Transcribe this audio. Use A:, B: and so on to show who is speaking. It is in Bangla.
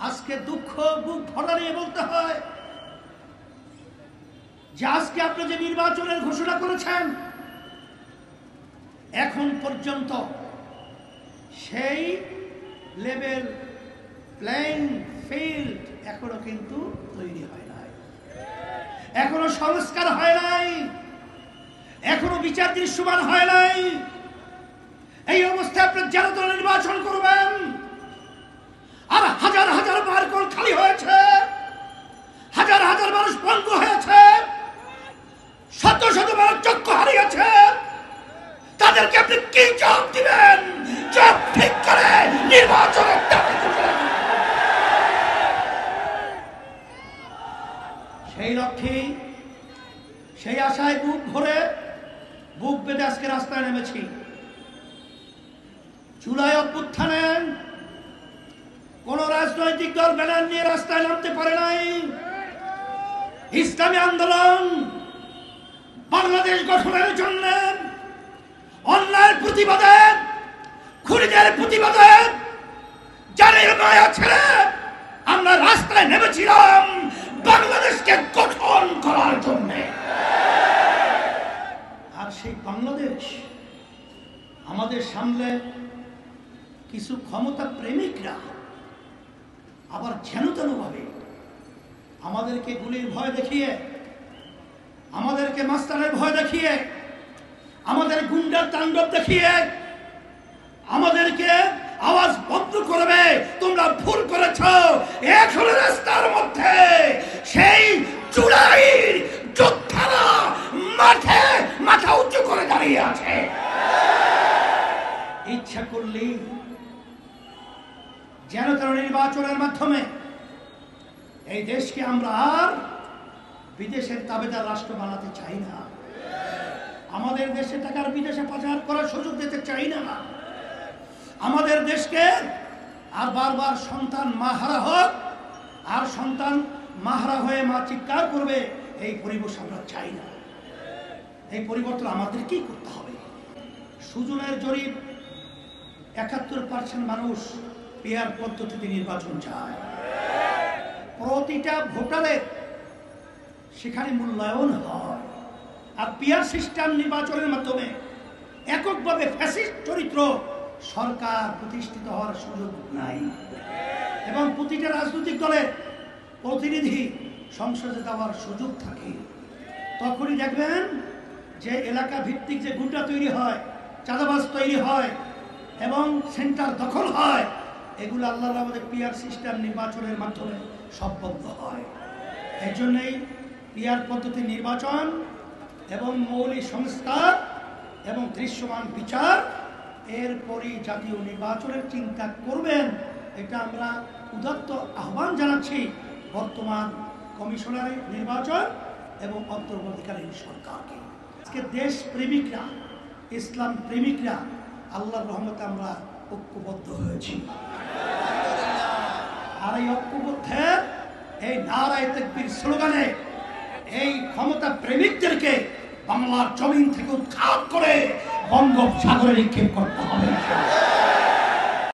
A: আজকে দুঃখ বুক ভরা নিয়ে বলতে হয় যে আজকে আপনি যে নির্বাচনের ঘোষণা করেছেন এখন পর্যন্ত সেই লেভেল প্লেইং ফিল্ড এখনো কিন্তু তৈরি হয় নাই, এখনো সংস্কার হয় নাই, এখনো বিচার দৃশ্যমান হয় নাই। এই অবস্থায় আপনি যারা দল নির্বাচন করবেন আর হাজার হাজার বারকোল খালি হয়েছে, হাজার হাজার মানুষ পঙ্গু হয়েছে, শত শত মানুষ চক্ষু হারিয়েছে, তাদেরকে আপনি কি জবাব দিবেন? জবাব ঠিক করে নির্বাচনের দাবি করবেন। সেই লক্ষ্যে সেই আশায় বুক ভরে বুক বেঁধে আজকে রাস্তায় নেমেছি। জুলাই অভ্যুত্থানে কোন রাজনৈতিক দল ব্যানার নিয়ে রাস্তায় নামতে পারে নাই। ইসলামী আন্দোলন বাংলাদেশ গঠনের জন্য অন্যায়ের প্রতিবাদে, খুনিদের প্রতিবাদে জানের মায়া ছেড়ে আমরা রাস্তায় নেমেছিলাম বাংলাদেশকে গঠন করার জন্য। আর সেই বাংলাদেশ আমাদের সামনে কিছু ক্ষমতা প্রেমিকরা আবার যেন তেন ভাবে আমাদেরকে গুলির ভয় দেখিয়ে, আমাদেরকে মাস্তানের ভয় দেখিয়ে, আমাদের গুন্ডার তাণ্ডব দেখিয়ে আমাদেরকে আওয়াজ বন্ধ করবে। তোমরা ভুল করেছ। এখন রাস্তার মধ্যে সেই জুলাইয়ের যোদ্ধারা মাঠে মাথা উঁচু করে দাঁড়িয়ে আছে। ইচ্ছা করলেই যেন তেন নির্বাচনের মাধ্যমে এই দেশকে আমরা আর বিদেশের তাবেদার রাষ্ট্র বানাতে চাই না। আমাদের দেশে টাকার বিদেশে পাচার করার সুযোগ দিতে চাই না। আমাদের দেশকে আর বারবার সন্তান মাহারা হোক, আর সন্তান মাহারা হয়ে মা চিৎকার করবে, এই পরিবেশ আমরা চাই না। এই পরিবর্তন আমাদের কি করতে হবে? সুজনের জরিপ ৭১% মানুষ পিআর পদ্ধতিতে নির্বাচন চায়। প্রতিটা ভোটারের সেখানে মূল্যায়ন হয়। আর পিআর সিস্টেম নির্বাচনের মাধ্যমে এককভাবে ফ্যাসিস্ট চরিত্র সরকার প্রতিষ্ঠিত হওয়ার সুযোগ নাই এবং প্রতিটা রাজনৈতিক দলের প্রতিনিধি সংসদে দেওয়ার সুযোগ থাকে। তখনই দেখবেন যে এলাকা ভিত্তিক যে গুন্ডা তৈরি হয়, চাঁদাবাজ তৈরি হয় এবং সেন্টার দখল হয়, এগুলো আল্লাহর আমাদের পিআর সিস্টেম নির্বাচনের মাধ্যমে সব বন্ধ হয়। এই জন্যই পিআর পদ্ধতি নির্বাচন এবং মৌলিক সংস্কার এবং দৃশ্যমান বিচার, এরপরই জাতীয় নির্বাচনের চিন্তা করবেন। এটা আমরা উদাত্ত আহ্বান জানাচ্ছি বর্তমান কমিশনার নির্বাচন এবং অন্তর্বর্তীকালীন সরকারকে। আজকে দেশ প্রেমিকরা, ইসলাম প্রেমিকরা আল্লাহর রহমতে আমরা ঐক্যবদ্ধ হয়েছি। আর এই ঐক্যবদ্ধের এই নারায়ে তাকবীর স্লোগানে এই ক্ষমতা প্রেমিকদেরকে বাংলার জমিন থেকে উৎখাত করে বঙ্গোপসাগরে নিক্ষেপ করতে হবে।